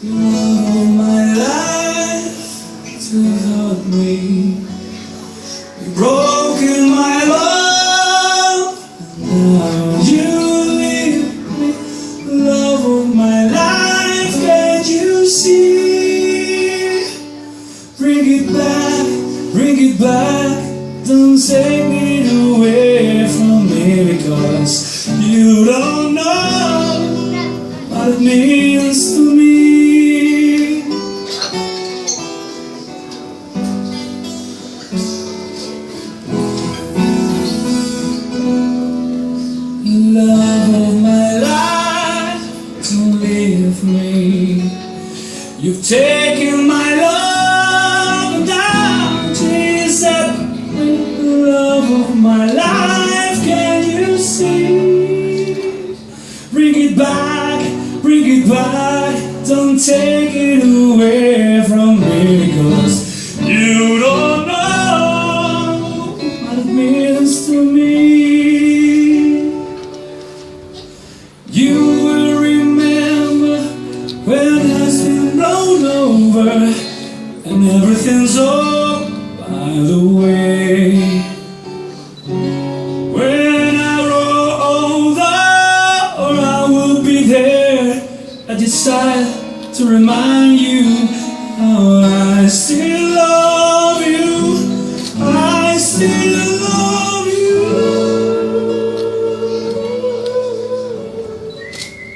You love my life to hurt me. You broken my love, and now you leave me. Love of my life, can't you see? Bring it back, don't take it away from me, because you don't know what it means to me. Love of my life, don't leave me. You've taken my love down, Jesus. Love of my life, can you see? Bring it back, don't take it away from me, because you don't know what it means to me. You will remember when it's been blown over and everything's all by the way. When I grow older, I will be there. I decide to remind you how I still love you. I still love you.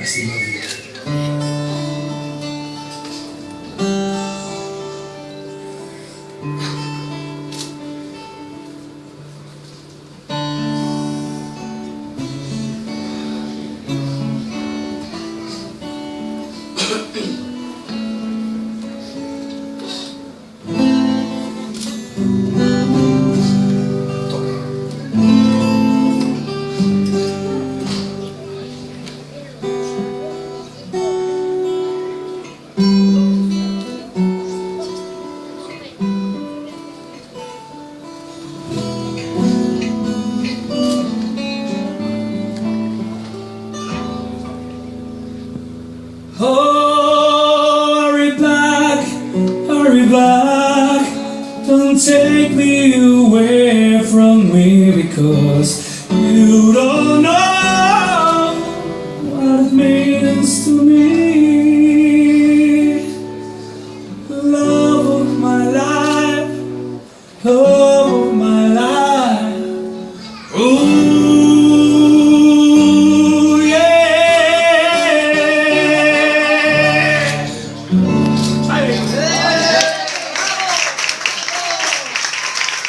I still love you. Oh, hurry back, don't take me away from me, because